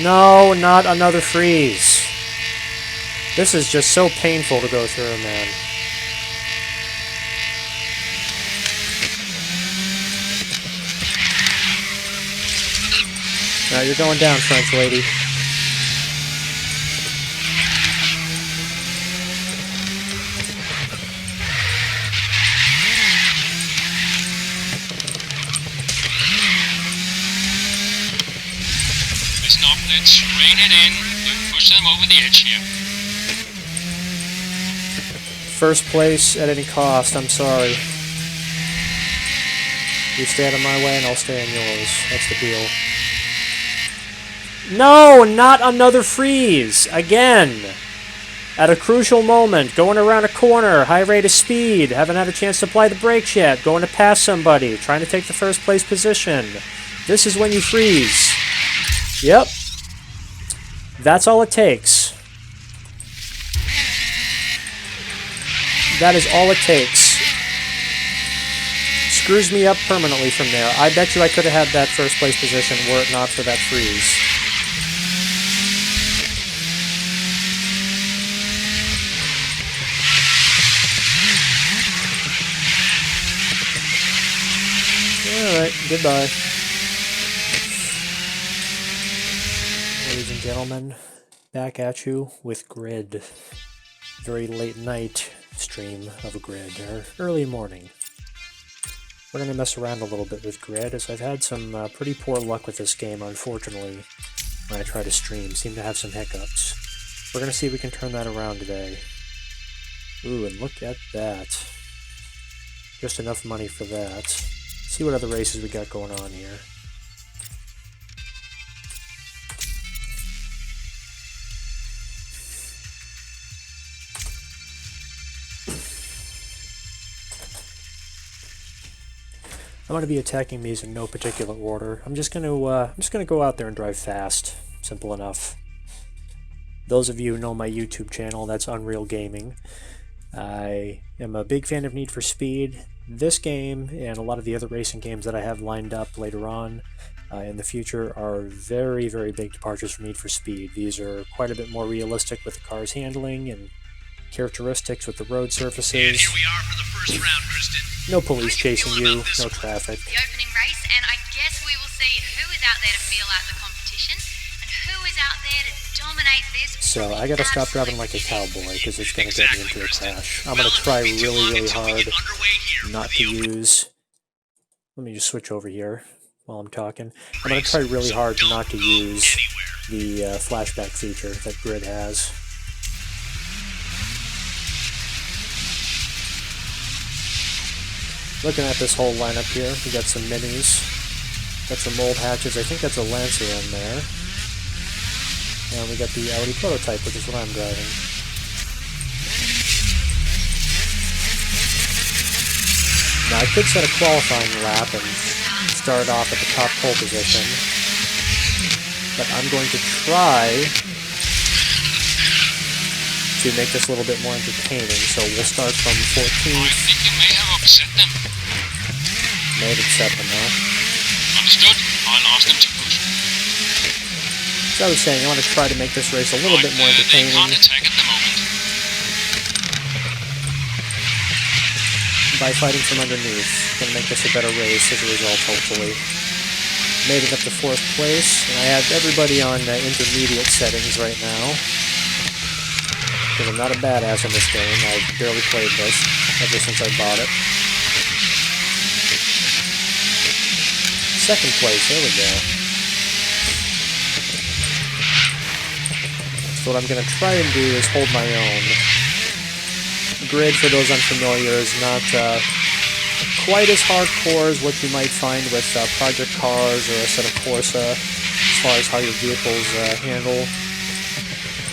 No, not another freeze. This is just so painful to go through, man. Now you're going down, French lady. Stop, let's rein it in. Don't push them over the edge here. First place at any cost, I'm sorry. You stay out of my way and I'll stay in yours. That's the deal. No, not another freeze! Again! At a crucial moment, going around a corner, high rate of speed, haven't had a chance to apply the brakes yet, going to pass somebody, trying to take the first place position. This is when you freeze. Yep. That's all it takes. That is all it takes. Screws me up permanently from there. I bet you I could have had that first place position were it not for that freeze. Alright, goodbye. Ladies and gentlemen, back at you with Grid. Very late night stream of a Grid, or early morning. We're going to mess around a little bit with Grid, as I've had some pretty poor luck with this game, unfortunately, when I try to stream. Seem to have some hiccups. We're going to see if we can turn that around today. Ooh, and look at that. Just enough money for that. See what other races we got going on here. I'm going to be attacking these in no particular order. I'm just going to go out there and drive fast. Simple enough. Those of you who know my YouTube channel, that's Unreal Gaming. I am a big fan of Need for Speed. This game and a lot of the other racing games that I have lined up later on in the future are very, very big departures from Need for Speed. These are quite a bit more realistic with the car's handling and characteristics with the road surfaces. And here we are for the first round, Kristen. No police chasing you, no traffic. The opening race, and I guess we will see who is out there to feel out the competition and who is out there to dominate this. So I gotta stop driving like a cowboy because it's gonna get me into a crash. I'm gonna try really hard not to use. Let me just switch over here while I'm talking. I'm gonna try really hard not to use the flashback feature that Grid has. Looking at this whole lineup here, we got some minis, got some mold hatches. I think that's a Lancer in there. And we got the Audi prototype, which is what I'm driving. Now I could set a qualifying lap and start off at the top pole position, but I'm going to try to make this a little bit more entertaining, so we'll start from 14th. I think you may have upset them. May have upset them, huh? Understood. I'll ask them to push. So I was saying, I want to try to make this race a little bit more entertaining. They can't attack at the moment. By fighting from underneath. Going to make this a better race as a result, hopefully. Made it up to 4th place, and I have everybody on intermediate settings right now. Because I'm not a badass in this game. I've barely played this ever since I bought it. 2nd place, there we go. So what I'm going to try and do is hold my own. Grid, for those unfamiliar, is not quite as hardcore as what you might find with Project Cars or a set of Corsa, as far as how your vehicles handle.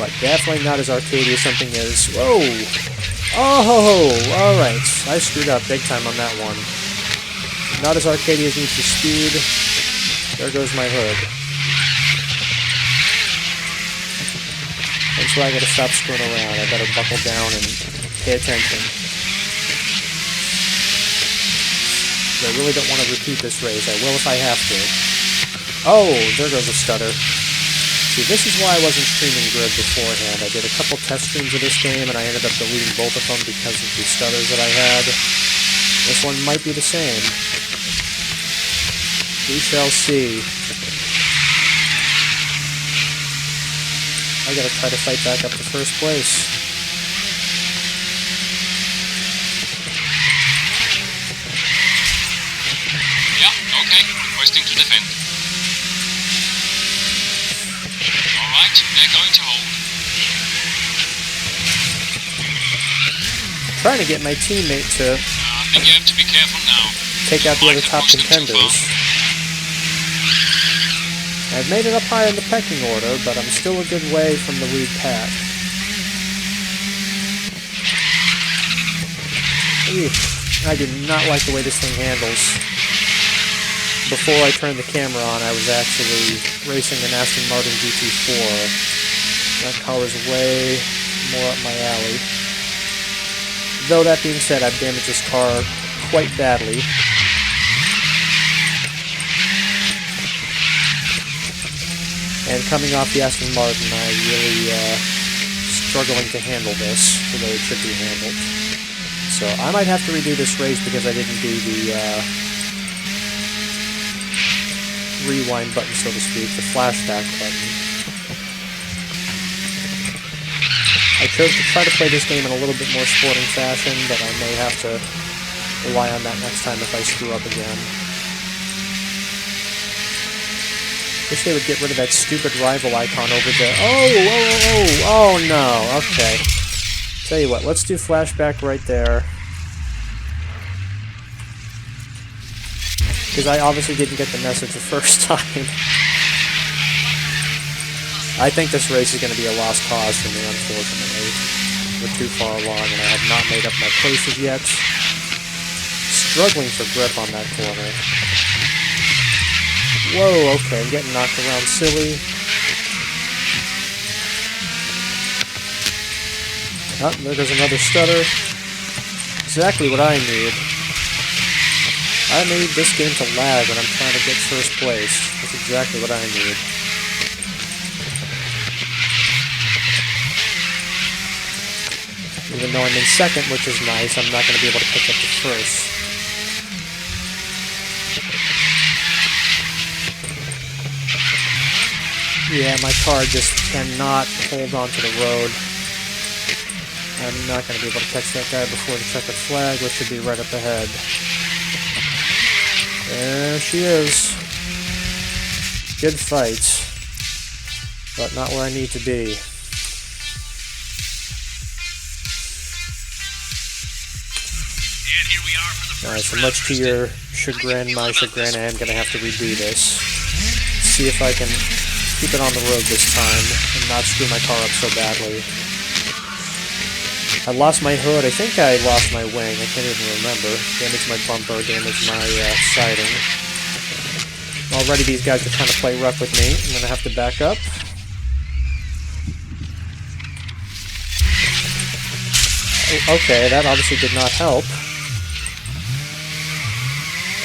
But definitely not as arcadey as something is. Whoa! Oh, alright. I screwed up big time on that one. Not as arcadey as Need for Speed. There goes my hood. And so I gotta stop screwing around. I better buckle down and pay attention. I really don't want to repeat this race. I will if I have to. Oh, there goes a stutter. See, this is why I wasn't streaming Grid beforehand. I did a couple test streams of this game, and I ended up deleting both of them because of the stutters that I had. This one might be the same. We shall see. I gotta try to fight back up to first place. Yeah, okay. Requesting to defend. Alright, they're going to hold. Trying to get my teammate to I think you have to be careful now. take out the Might other have top pushed them too contenders. I've made it up high in the pecking order, but I'm still a good way from the lead pack. Eek, I do not like the way this thing handles. Before I turned the camera on, I was actually racing an Aston Martin GT4. That car was way more up my alley. Though that being said, I've damaged this car quite badly. And coming off the Aston Martin, I really struggling to handle this the way it should be handled. So I might have to redo this race because I didn't do the rewind button, so to speak, the flashback button. I chose to try to play this game in a little bit more sporting fashion, but I may have to rely on that next time if I screw up again. Wish they would get rid of that stupid rival icon over there. Oh no, okay. Tell you what, let's do flashback right there. Because I obviously didn't get the message the first time. I think this race is going to be a lost cause for me, unfortunately. We're too far along and I have not made up my places yet. Struggling for grip on that corner. Whoa, okay, I'm getting knocked around silly. Oh, there goes another stutter. Exactly what I need. I need this game to lag when I'm trying to get first place. That's exactly what I need. Even though I'm in second, which is nice, I'm not going to be able to pick up the first. Yeah, my car just cannot hold on to the road. I'm not going to be able to catch that guy before the checkered flag, which should be right up ahead. There she is. Good fight, but not where I need to be. And here we are for the first So round, much to your chagrin, my chagrin, I am going to have to redo this. See if I can keep it on the road this time and not screw my car up so badly. I lost my hood. I think I lost my wing. I can't even remember. Damaged my bumper, damaged my siding. Already these guys are trying to play rough with me. I'm going to have to back up. Okay, that obviously did not help.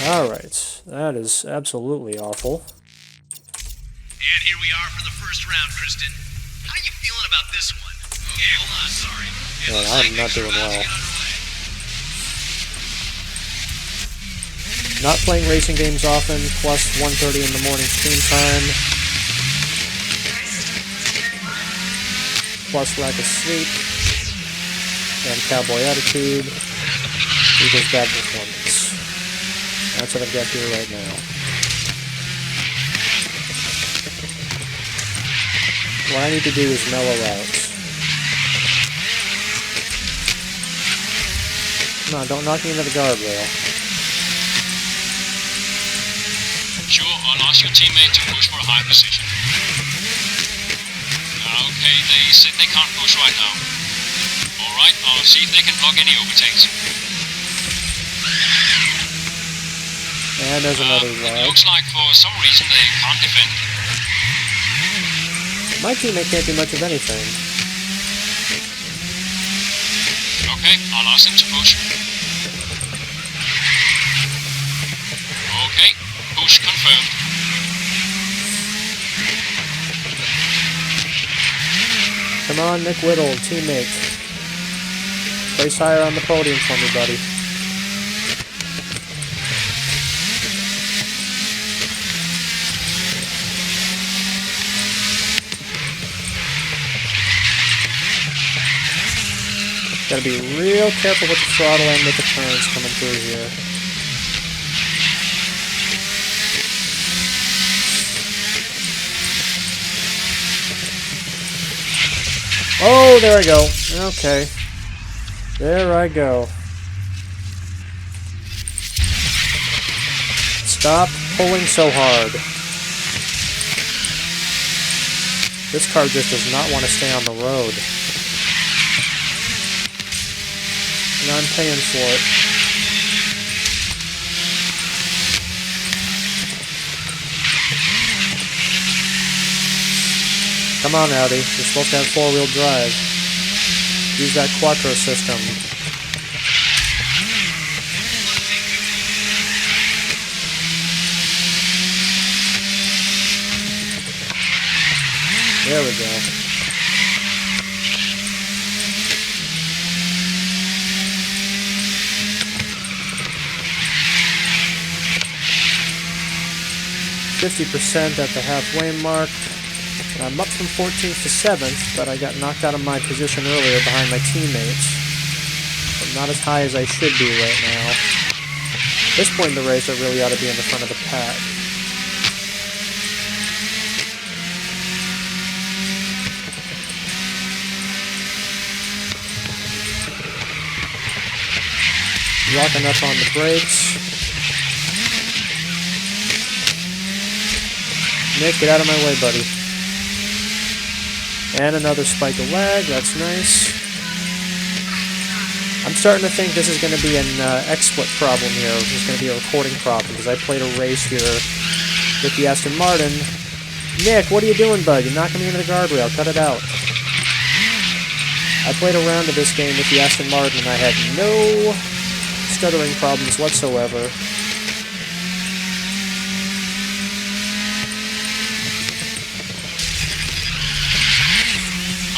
Alright, that is absolutely awful. And here we are for the first round, Kristen. How you feeling about this one? Okay, hold on, sorry. I'm not doing well. Not playing racing games often, plus 1:30 in the morning stream time. Plus lack of sleep. And cowboy attitude. Equals bad performance. That's what I've got here right now. What I need to do is mellow out. Come on, don't knock me into the guardrail. Sure, I'll ask your teammate to push for a high position. Okay, they said they can't push right now. Alright, I'll see if they can block any overtakes. And there's another lag. Looks like for some reason they can't defend. My teammate can't do much of anything. Okay, I'll ask them to push. Okay, push confirmed. Come on, Nick Whittle, teammate. Place higher on the podium for me, buddy. Gotta be real careful with the throttle and with the turns coming through here. Oh, there I go. Okay. There I go. Stop pulling so hard. This car just does not want to stay on the road. And I'm paying for it. Come on, Audi. You're supposed to have four-wheel drive. Use that quattro system. There we go. .50% at the halfway mark. I'm up from 14th to 7th, but I got knocked out of my position earlier behind my teammates. But not as high as I should be right now. At this point in the race, I really ought to be in the front of the pack. Locking up on the brakes. Nick, get out of my way, buddy. And another spike of lag, that's nice. I'm starting to think this is going to be an XSplit problem here. This is going to be a recording problem, because I played a race here with the Aston Martin. Nick, what are you doing, bud? You're knocking me into the guardrail. Cut it out. I played a round of this game with the Aston Martin, and I had no stuttering problems whatsoever.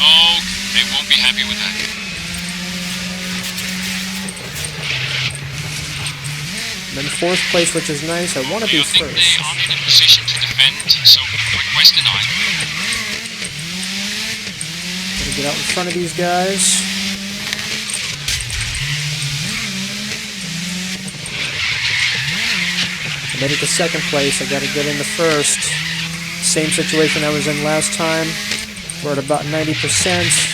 Oh, they won't be happy with that. I'm in 4th place, which is nice. I want to be Do you think first. they aren't in a position to defend, so request denied? Gotta get out in front of these guys. I made it to 2nd place. I gotta get into 1st. Same situation I was in last time. We're at about 90%.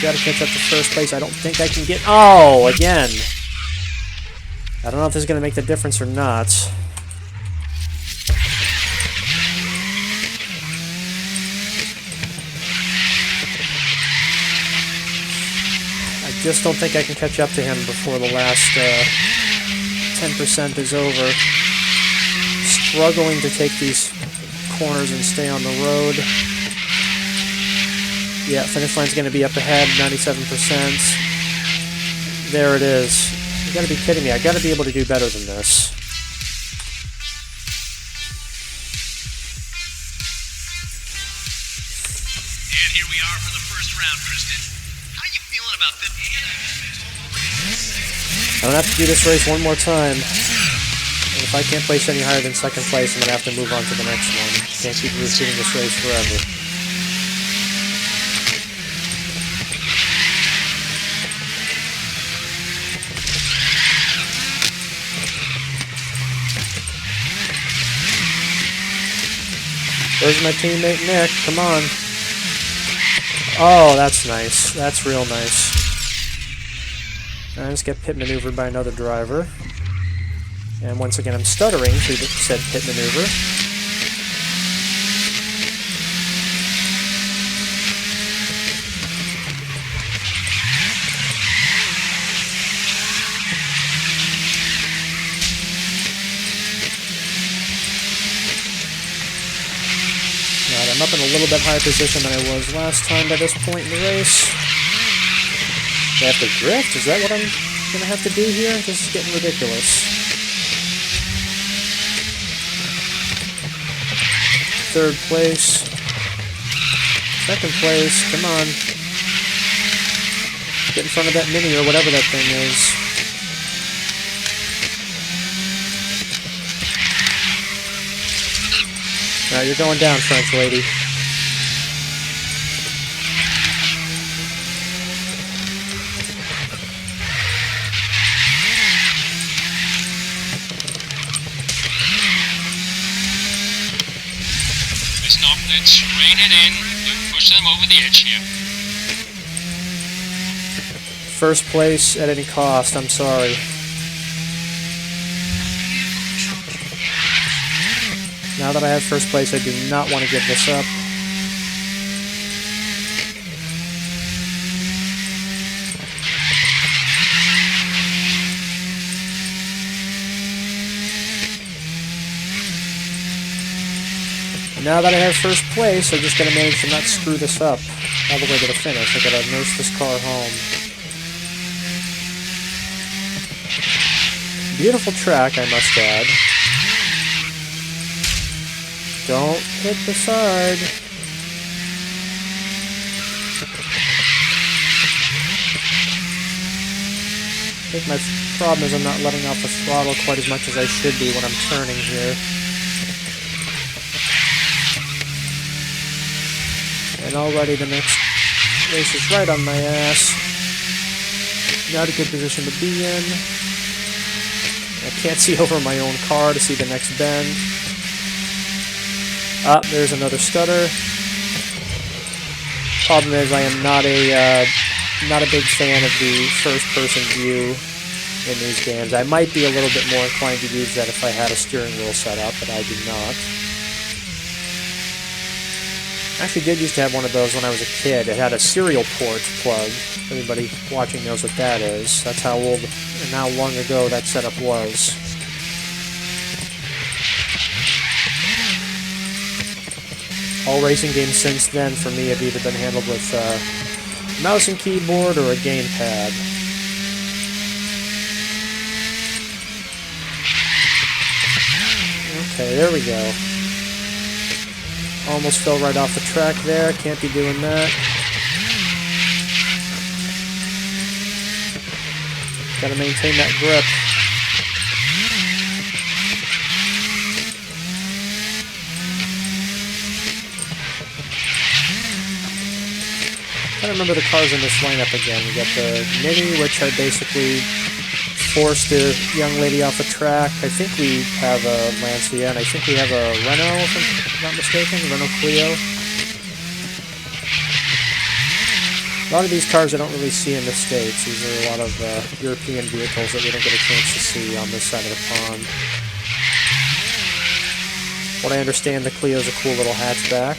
Gotta catch up to 1st place. I don't think I can get... Oh, again! I don't know if this is gonna make the difference or not. I just don't think I can catch up to him before the last 10% is over. Struggling to take these corners and stay on the road. Yeah, finish line's going to be up ahead, 97%. There it is. You got to be kidding me. I got to be able to do better than this. And here we are for the first round, Kristen. How you feeling about this? I'm going to have to do this race one more time. And if I can't place any higher than 2nd place, I'm going to have to move on to the next one. Can't keep repeating this race forever. There's my teammate Nick. Come on. Oh, that's nice. That's real nice. I just get pit maneuvered by another driver. And once again, I'm stuttering through the said pit maneuver. Alright, I'm up in a little bit higher position than I was last time by this point in the race. Do I have to drift? Is that what I'm going to have to do here? This is getting ridiculous. 3rd place. Second place, come on. Get in front of that mini or whatever that thing is. Alright, you're going down, French lady. Stop, let's rein it in. Don't push them over the edge here. First place at any cost, I'm sorry. Now that I have first place, I do not want to give this up. Now that I have first place, I'm just going to manage to not screw this up all the way to the finish. I gotta nurse this car home. Beautiful track, I must add. Don't hit the side. I think my problem is I'm not letting off the throttle quite as much as I should be when I'm turning here. And already the next race is right on my ass. Not a good position to be in. I can't see over my own car to see the next bend. Ah, there's another stutter. Problem is, I am not a big fan of the first-person view in these games. I might be a little bit more inclined to use that if I had a steering wheel set up, but I do not. I actually did used to have one of those when I was a kid. It had a serial port plug. Everybody watching knows what that is. That's how old and how long ago that setup was. All racing games since then for me have either been handled with mouse and keyboard or a gamepad. Okay, there we go. Almost fell right off the track there. Can't be doing that. Gotta maintain that grip. I don't remember the cars in this lineup again. We got the Mini, which I basically forced a young lady off the track. I think we have a Lancia, and I think we have a Renault, if I'm not mistaken, Renault Clio. A lot of these cars I don't really see in the States. These are a lot of European vehicles that we don't get a chance to see on this side of the pond. What I understand, the Clio's a cool little hatchback,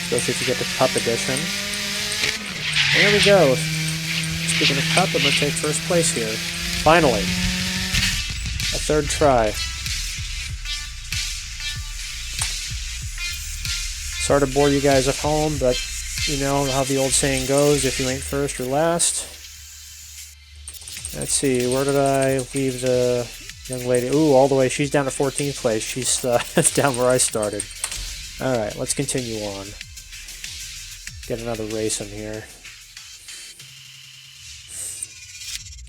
especially if you get the Cup edition. There we go. Speaking of Cup, I'm going to take first place here. Finally. A third try. Sorry to bore you guys at home, but you know how the old saying goes, if you ain't first or last. Let's see, where did I leave the young lady? Ooh, all the way, she's down to 14th place. She's down where I started. Alright, let's continue on. Get another race in here.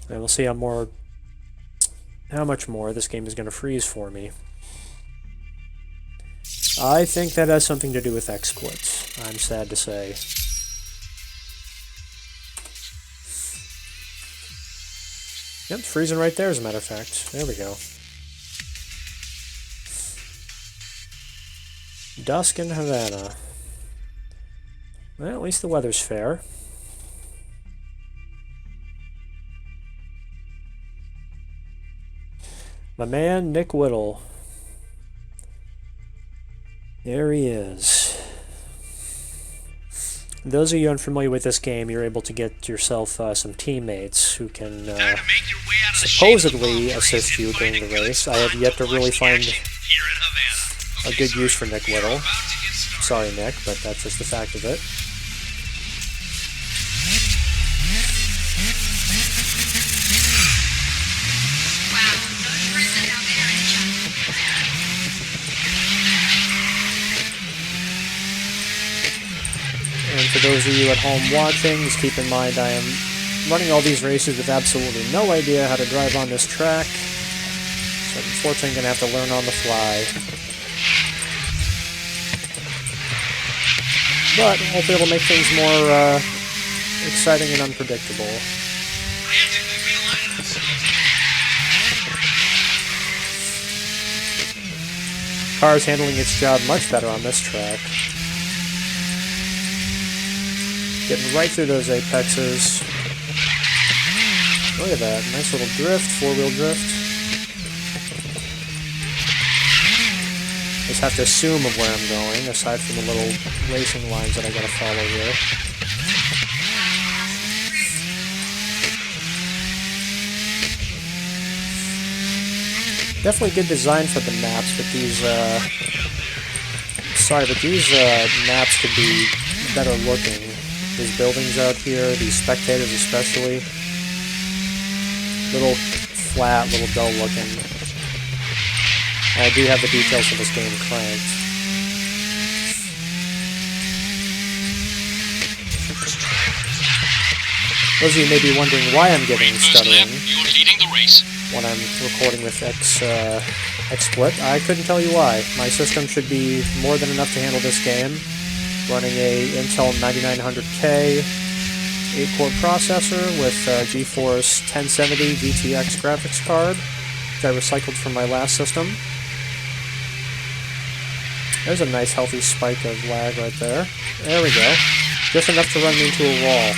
And we'll see how much more this game is going to freeze for me. I think that has something to do with XSplits, I'm sad to say. Yep, it's freezing right there as a matter of fact. There we go. Dusk in Havana. Well, at least the weather's fair. My man, Nick Whittle. There he is. Those of you unfamiliar with this game, you're able to get yourself some teammates who can supposedly assist you during the race. I have yet to really find a good use for Nick Whittle. Sorry, Nick, but that's just the fact of it. those of you at home watching, just keep in mind I am running all these races with absolutely no idea how to drive on this track. So unfortunately, I'm going to have to learn on the fly. But hopefully it'll make things more exciting and unpredictable. Car's handling its job much better on this track. Getting right through those apexes. Look at that, nice little drift, four-wheel drift. Just have to assume of where I'm going, aside from the little racing lines that I gotta follow here. Definitely good design for the maps, but these, maps could be better looking. These buildings out here, these spectators especially. Little flat, little dull looking. I do have the details for this game cranked. Those of you may be wondering why I'm getting stuttering You're leading the race. when I'm recording with XSplit. I couldn't tell you why. My system should be more than enough to handle this game. Running a Intel 9900K 8-core processor with GeForce 1070 GTX graphics card that I recycled from my last system. There's a nice healthy spike of lag right there. There we go. Just enough to run me into a wall.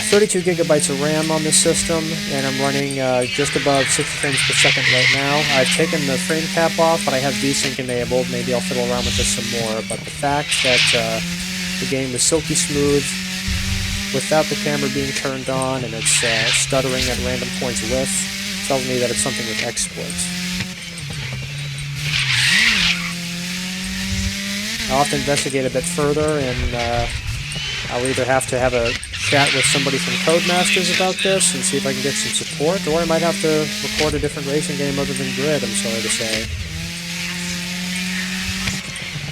32 gigabytes of RAM on this system, and I'm running just above 60 frames per second right now. I've taken the frame cap off, but I have VSync enabled. Maybe I'll fiddle around with this some more, but the fact that the game is silky smooth without the camera being turned on and it's stuttering at random points with tells me that it's something with XSplit. I'll have to investigate a bit further, and I'll either have to have a chat with somebody from Codemasters about this and see if I can get some support, or I might have to record a different racing game other than Grid, I'm sorry to say.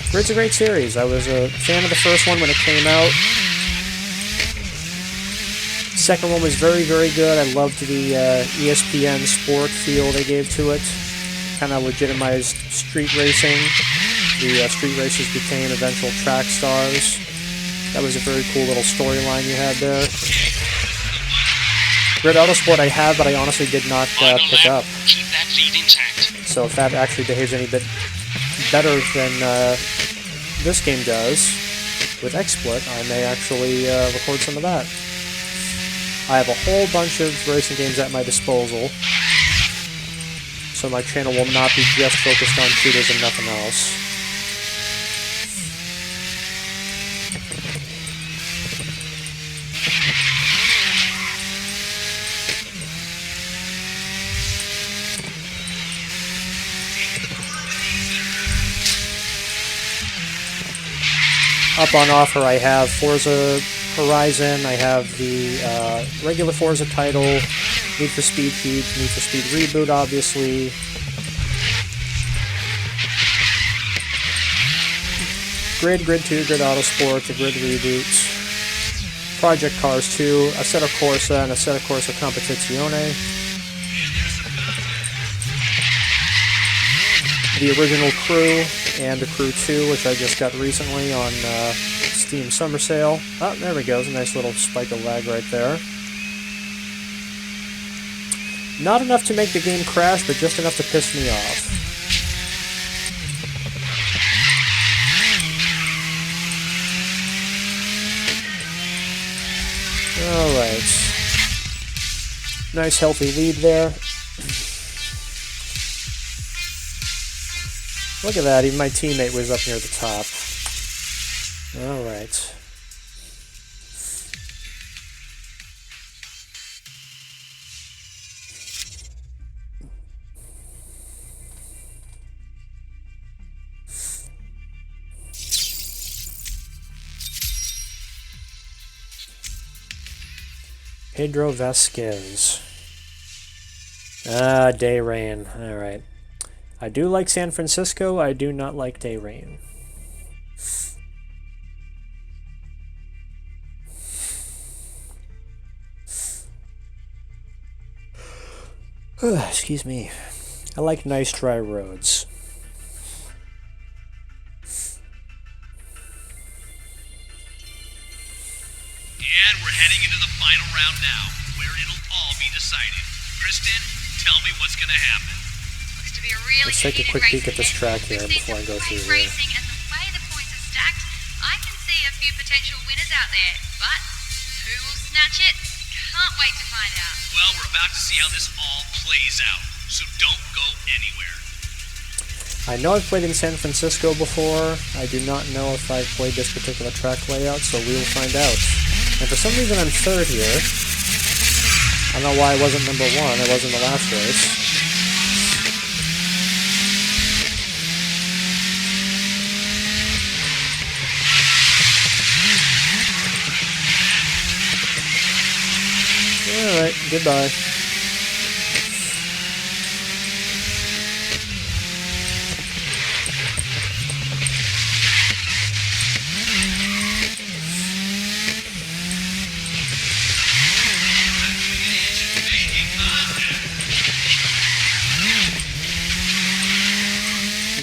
Grid's a great series. I was a fan of the first one when it came out. Second one was very, very good. I loved the ESPN sport feel they gave to it. Kind of legitimized street racing. The street races became eventual track stars. That was a very cool little storyline you had there. Grid Autosport I have, but I honestly did not pick up. Keep that lead intact. So if that actually behaves any bit better than this game does with XSplit, I may actually record some of that. I have a whole bunch of racing games at my disposal, so my channel will not be just focused on shooters and nothing else. Up on offer, I have Forza Horizon, I have the regular Forza title, Need for Speed Heat, Need for Speed Reboot, obviously. Grid 2, Grid Autosport, the Grid Reboots, Project Cars 2, Assetto Corsa, and Assetto Corsa Competizione. The original Crew and the Crew 2, which I just got recently on Steam Summer Sale. Oh, there we go. There's a nice little spike of lag right there. Not enough to make the game crash, but just enough to piss me off. Alright. Nice healthy lead there. Look at that, even my teammate was up near the top. Alright. Pedro Vasquez. Ah, Day Rain. Alright. I do like San Francisco, I do not like Day Rain. Excuse me. I like nice dry roads. And we're heading into the final round now, where it'll all be decided. Kristen, tell me what's gonna happen. Looks to be a really Let's take a heated quick race peek at this ahead. track here We've seen before I go some through great here. racing, and the way the points are stacked, I can see a few potential winners out there. But who will snatch it? Can't wait to find out. Well, we're about to see how this all plays out, so don't go anywhere. I know I've played in San Francisco before. I do not know if I've played this particular track layout, so we will find out. And for some reason I'm third here. I don't know why I wasn't number one. I was in the last race. Alright, goodbye.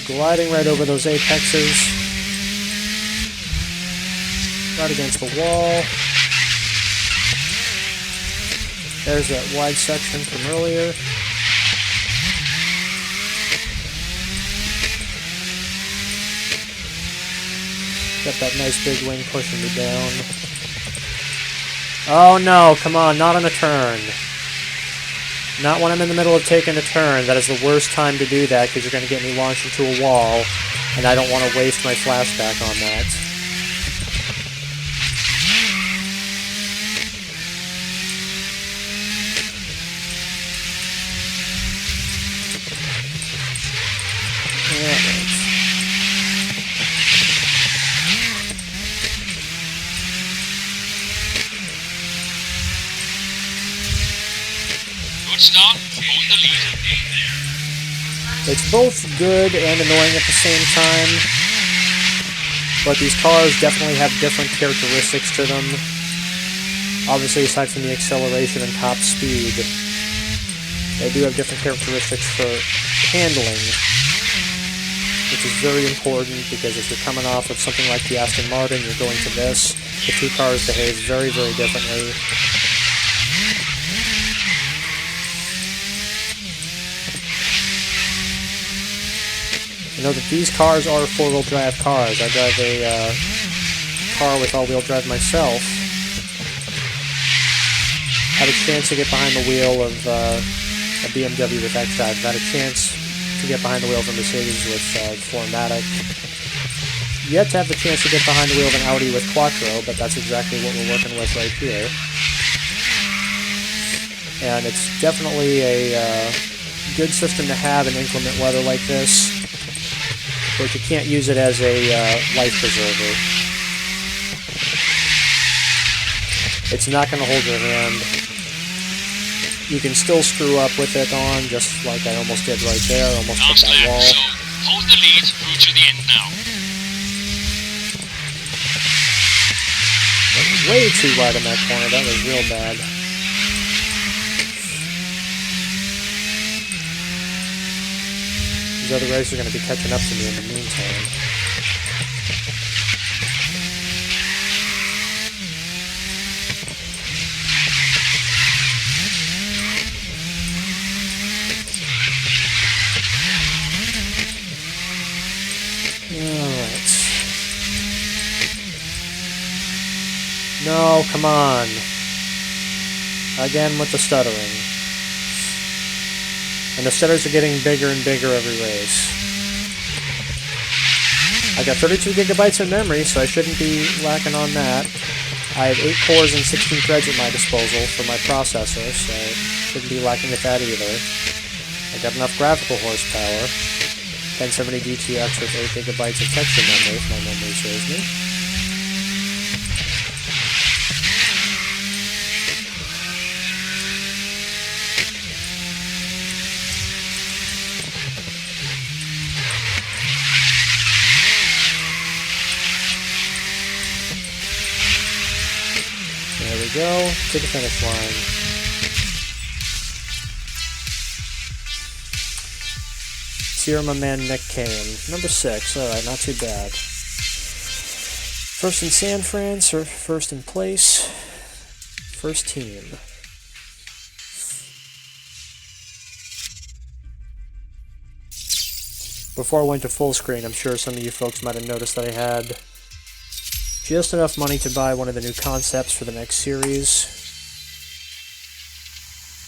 Gliding right over those apexes. Right against the wall. There's that wide section from earlier. Got that nice big wing pushing me down. Oh no, come on, not on a turn. Not when I'm in the middle of taking a turn. That is the worst time to do that because you're going to get me launched into a wall, and I don't want to waste my flashback on that. Good start. Hold the lead. It's both good and annoying at the same time, but these cars definitely have different characteristics to them. Obviously, aside from the acceleration and top speed, they do have different characteristics for handling, which is very important because if you're coming off of something like the Aston Martin, you're going to this. The two cars behave very, very differently. I know that these cars are four-wheel drive cars. I drive a car with all-wheel drive myself. Had a chance to get behind the wheel of a BMW with xDrive. Had a chance to get behind the wheel of a Mercedes with 4MATIC. Yet to have the chance to get behind the wheel of an Audi with Quattro, but that's exactly what we're working with right here. And it's definitely a good system to have in inclement weather like this, but you can't use it as a life preserver. It's not going to hold your hand. You can still screw up with it on, just like I almost did right there. Almost hit Last that lap, wall. so hold the lead through to the end now. Way too wide in that corner. That was real bad. These other racers are going to be catching up to me in the meantime. Alright. No, come on. Again with the stuttering. And the stutters are getting bigger and bigger every race. I got 32 gigabytes of memory, so I shouldn't be lacking on that. I have 8 cores and 16 threads at my disposal for my processor, so shouldn't be lacking at that either. I got enough graphical horsepower. 1070 GTX with 8 gigabytes of texture memory, if my memory serves me. There we go, to the finish line. Sierra, my man Nick Kane. Number 6. Alright, not too bad. First in San Fran, or first in place. First team. Before I went to full screen, I'm sure some of you folks might have noticed that I had just enough money to buy one of the new concepts for the next series.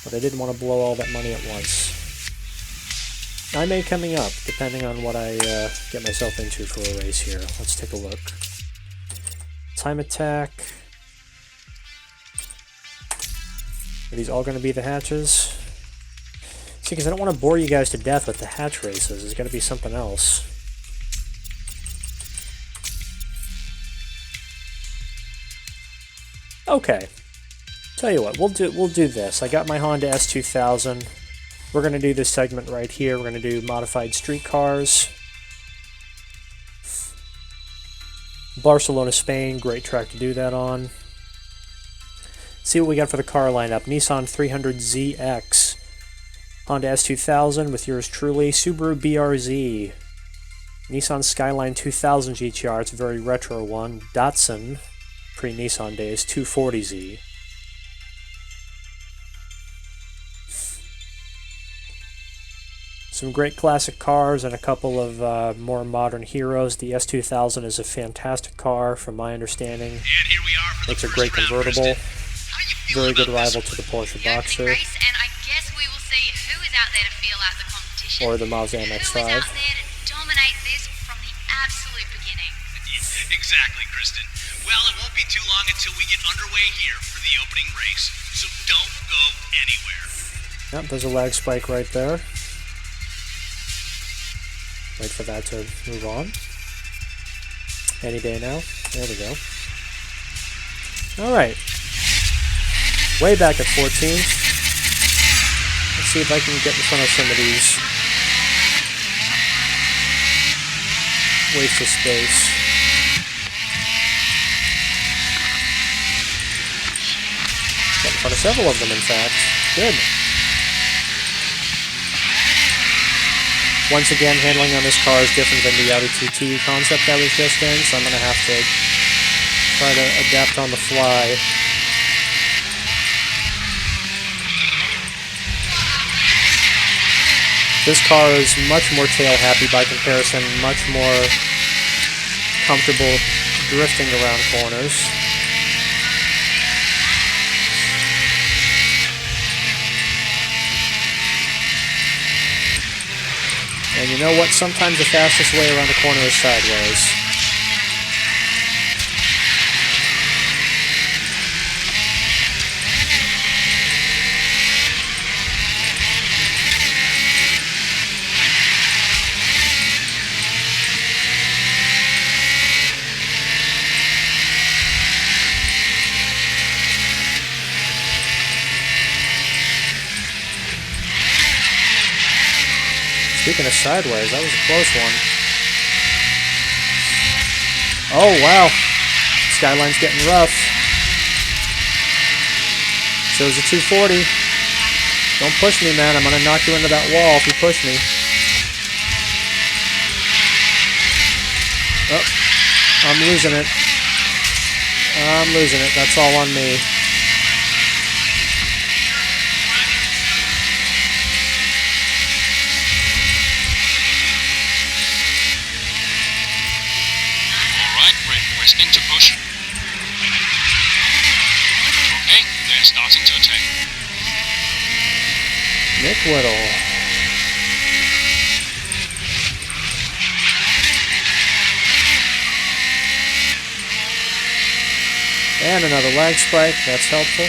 But I didn't want to blow all that money at once. I may coming up, depending on what I get myself into for a race here. Let's take a look. Time attack. Are these all going to be the hatches? See, because I don't want to bore you guys to death with the hatch races. There's got to be something else. Okay. Tell you what, we'll do this. I got my Honda S2000. We're going to do this segment right here. We're going to do modified street cars. Barcelona, Spain, great track to do that on. See what we got for the car lineup. Nissan 300ZX, Honda S2000 with yours truly, Subaru BRZ, Nissan Skyline 2000 GTR, it's a very retro one, Datsun, pre-Nissan days, 240Z. Some great classic cars and a couple of more modern heroes. The S2000 is a fantastic car, from my understanding. And here we are for the It's a first great round, convertible. Kristen. How you feeling Very good about this rival one? to the Porsche The opening Boxer race, and I guess we will see who is out there to feel out the competition. or the Mazda Who is MX-5. out there to dominate this from the absolute beginning. Exactly, Kristen. Well, it won't be too long until we get underway here for the opening race, so don't go anywhere. Yep, there's a lag spike right there. Wait for that to move on. Any day now. There we go. Alright. Way back at 14. Let's see if I can get in front of some of these. Waste of space. Got in front of several of them, in fact. Good. Once again, handling on this car is different than the Audi TT concept I was just in, so I'm going to have to try to adapt on the fly. This car is much more tail happy by comparison, much more comfortable drifting around corners. And you know what? Sometimes the fastest way around a corner is sideways. Speaking of sideways, that was a close one. Oh, wow. Skyline's getting rough. So is a 240. Don't push me, man. I'm going to knock you into that wall if you push me. Oh, I'm losing it. I'm losing it. That's all on me. Requesting to push. Okay, they're starting to attack. Nick Whittle. And another lag spike, that's helpful.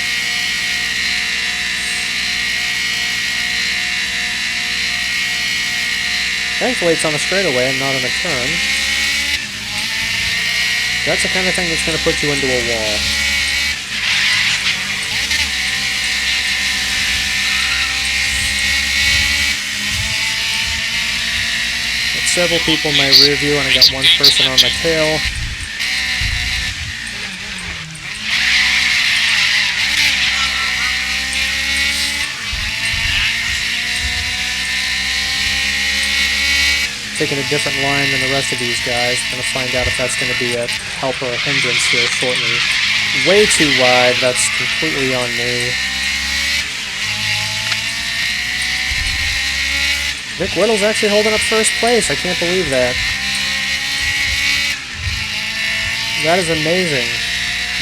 Thankfully it's on a straightaway and not on a turn. That's the kind of thing that's going to put you into a wall. Got several people in my rear view and I got one person on my tail. taking a different line than the rest of these guys. I'm going to find out if that's going to be a help or a hindrance here shortly. Way too wide. That's completely on me. Nick Whittle's actually holding up first place. I can't believe that. That is amazing.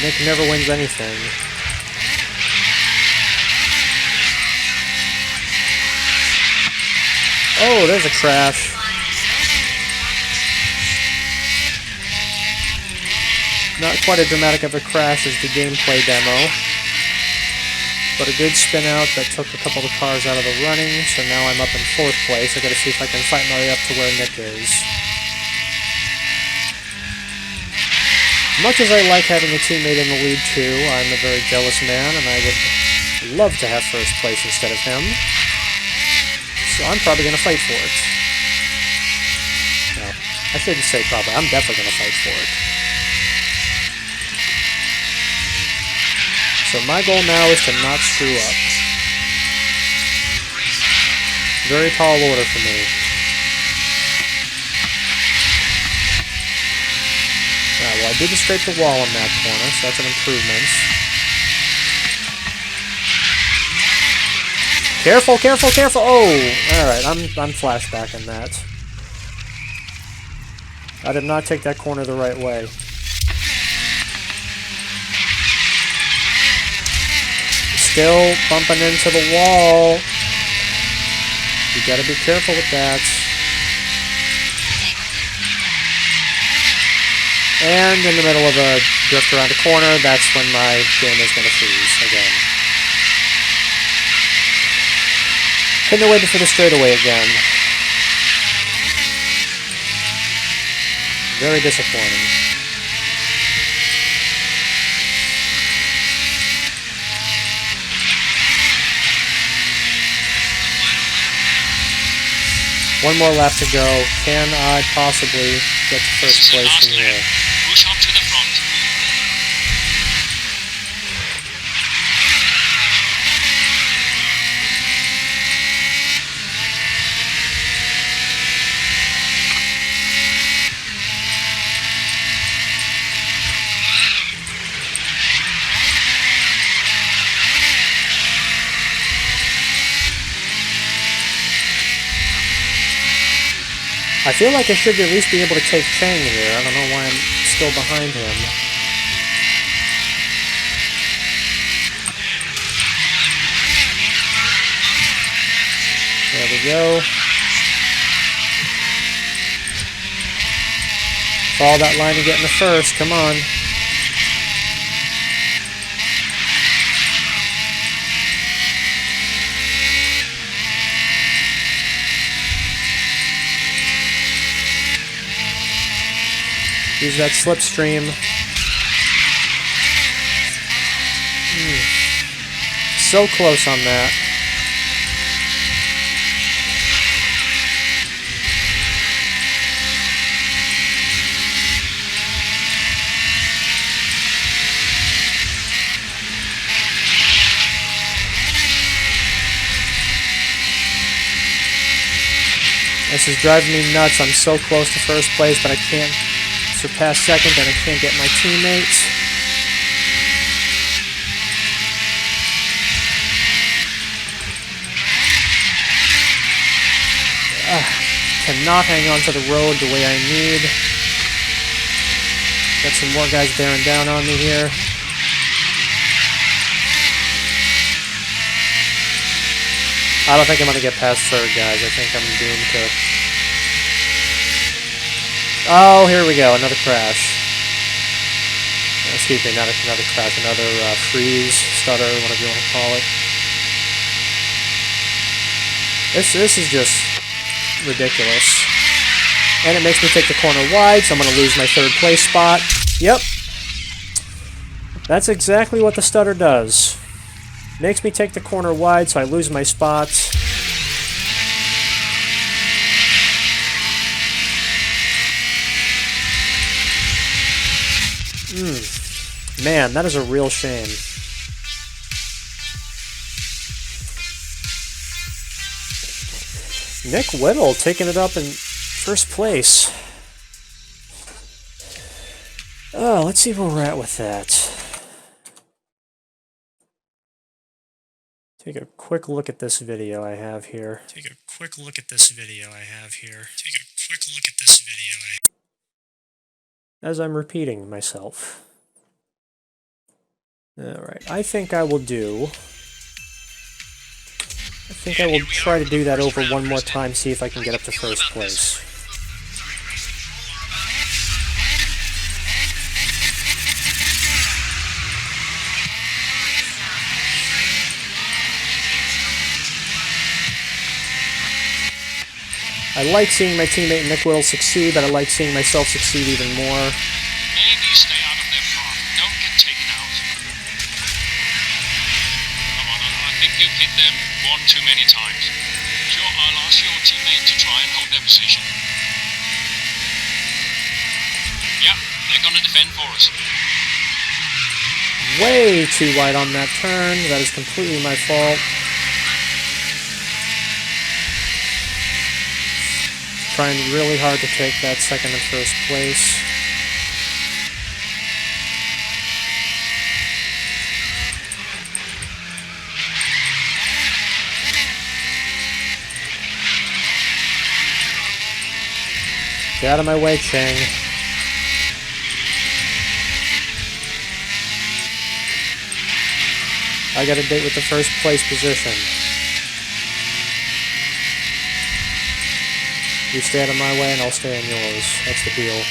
Nick never wins anything. Oh, there's a crash. Not quite as dramatic of a crash as the gameplay demo, but a good spin out that took a couple of cars out of the running, so now I'm up in 4th place. I gotta see if I can fight my way up to where Nick is. Much as I like having a teammate in the lead too, I'm a very jealous man, and I would love to have first place instead of him. So I'm probably going to fight for it. No, I shouldn't say probably. I'm definitely going to fight for it. So my goal now is to not screw up. Very tall order for me. Well, I didn't scrape the wall in that corner, so that's an improvement. Careful, careful, careful! Oh! Alright, I'm flashbacking that. I did not take that corner the right way. Still bumping into the wall. You gotta be careful with that. And in the middle of a drift around a corner, that's when my game is gonna freeze again. Couldn't have waited for the straightaway again. Very disappointing. One more lap to go. Can I possibly get to first place from here? Push up to the front. I feel like I should at least be able to take Chang here. I don't know why I'm still behind him. There we go. Follow that line and get in the first. Come on. Use that slipstream. So close on that. This is driving me nuts. I'm so close to first place, but I can't surpass second, and I can't get my teammates. Cannot hang on to the road the way I need. Got some more guys bearing down on me here. I don't think I'm going to get past third, guys. I think I'm doomed to... Oh, here we go. Another crash. Excuse me, not another crash. Another freeze, stutter, whatever you want to call it. This is just ridiculous. And it makes me take the corner wide, so I'm going to lose my third place spot. Yep. That's exactly what the stutter does. Makes me take the corner wide, so I lose my spots. Man, that is a real shame. Nick Whittle taking it up in First place. Oh, let's see where we're at with that. Take a quick look at this video I have here. As I'm repeating myself. Alright, I think I will try to do that over one more time, see if I can get up to first place. I like seeing my teammate Nick Whittle succeed, but I like seeing myself succeed even more. Maybe stay out of their path. Don't get taken out. Come on, I think you've hit them one too many times. Sure, I'll ask your teammate to try and hold their position. Yeah, they're gonna defend for us. Way too wide on that turn. That is completely my fault. Trying really hard to take that second and first place. Get out of my way, Chang. I got a date with the first place position. You stay out of my way and I'll stay in yours. That's the deal.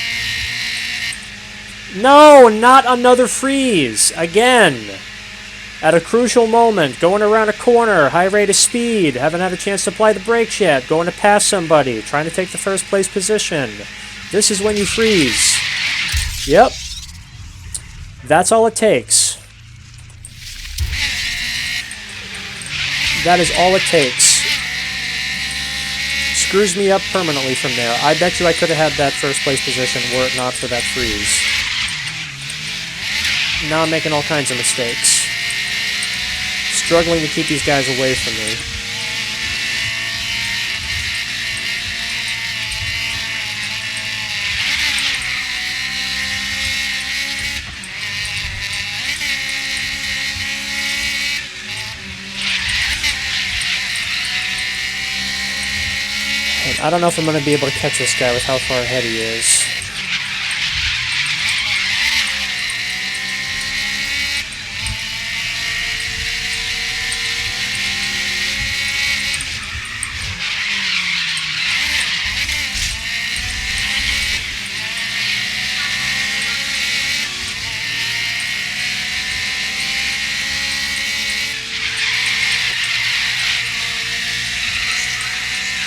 No, not another freeze! Again! At a crucial moment, going around a corner, high rate of speed, haven't had a chance to apply the brakes yet, going to pass somebody, trying to take the first place position. This is when you freeze. Yep. That's all it takes. That is all it takes. Screws me up permanently from there. I bet you I could have had that first place position were it not for that freeze. Now I'm making all kinds of mistakes. Struggling to keep these guys away from me. I don't know if I'm going to be able to catch this guy with how far ahead he is.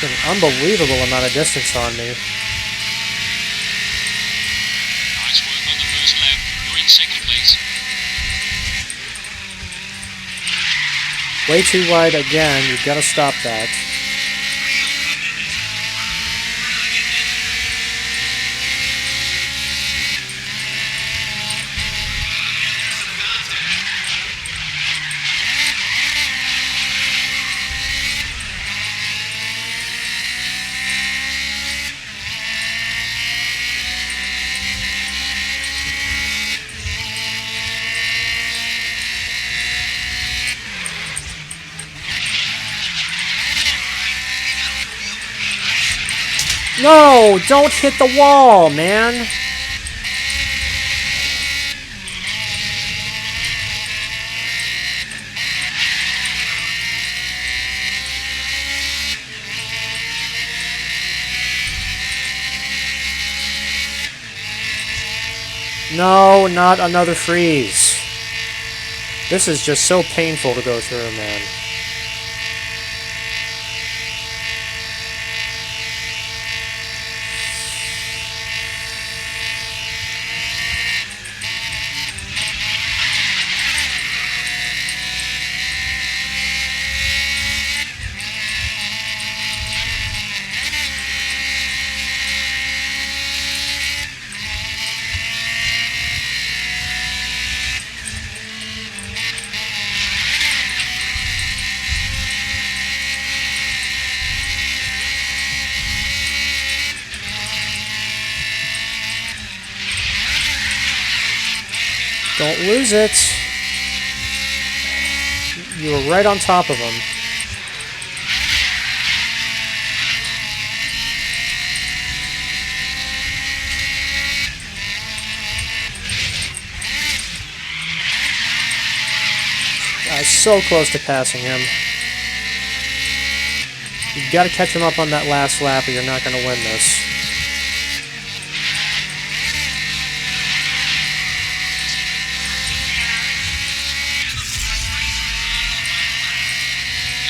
An unbelievable amount of distance on me. Nice work on the first lap. You're in second place. Way too wide again. You've got to stop that. No! Don't hit the wall, man! No, not another freeze. This is just so painful to go through, man. Don't lose it. You were right on top of him. So close to passing him. You've got to catch him up on that last lap or you're not going to win this.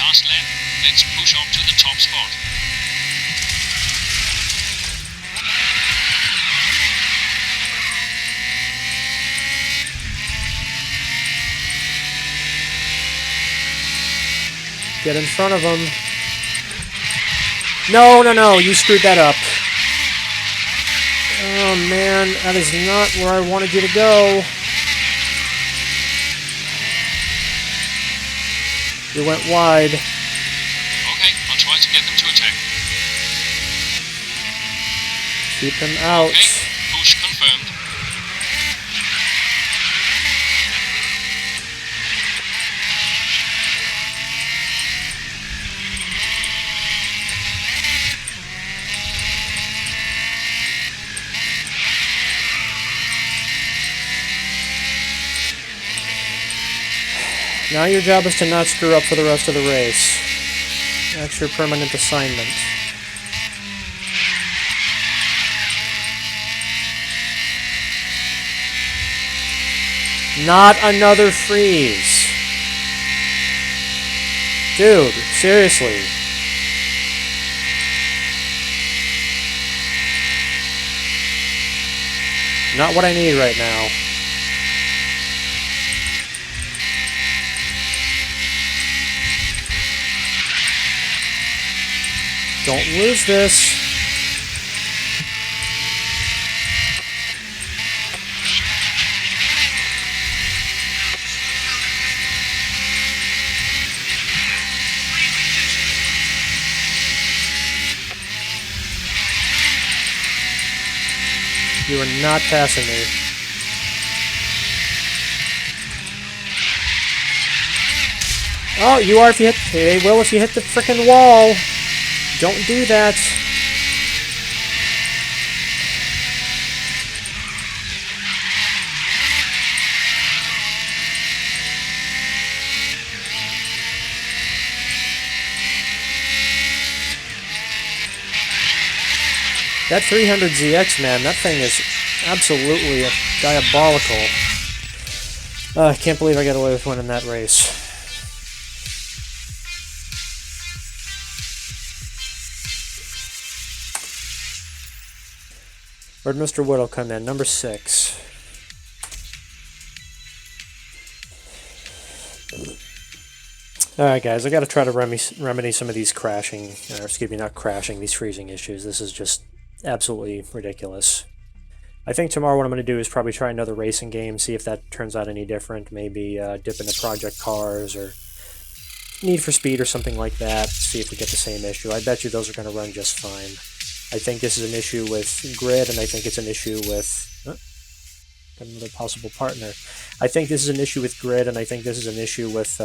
Last lap, let's push up to the top spot. Get in front of him. No, no, no, you screwed that up. Oh man, that is not where I wanted you to go. You went wide. Okay, I'll try to get them to attack. Keep him out. Okay, push confirmed. Now your job is to not screw up for the rest of the race. That's your permanent assignment. Not another freeze. Dude, seriously. Not what I need right now. Don't lose this. You are not passing me. Oh, you are if you hit... Hey, well, if you hit the frickin' wall. Don't do that. That 300ZX, man, that thing is absolutely diabolical. I can't believe I got away with winning that race. Where'd Mr. Whittle come in? Number 6. Alright guys, I gotta try to remedy some of these crashing, or excuse me, not crashing, these freezing issues. This is just absolutely ridiculous. I think tomorrow what I'm going to do is probably try another racing game, see if that turns out any different. Maybe dip into Project Cars or Need for Speed or something like that, see if we get the same issue. I bet you those are going to run just fine. I think this is an issue with Grid, and I think it's an issue with... got another possible partner. I think this is an issue with Grid, and I think this is an issue with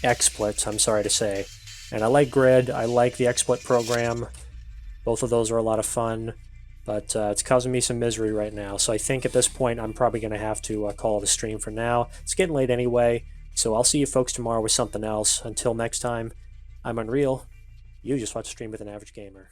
XSplit, I'm sorry to say. And I like Grid, I like the XSplit program. Both of those are a lot of fun, but it's causing me some misery right now. So I think at this point I'm probably going to have to call it a stream for now. It's getting late anyway, so I'll see you folks tomorrow with something else. Until next time, I'm Unreal. You just watched a stream with an average gamer.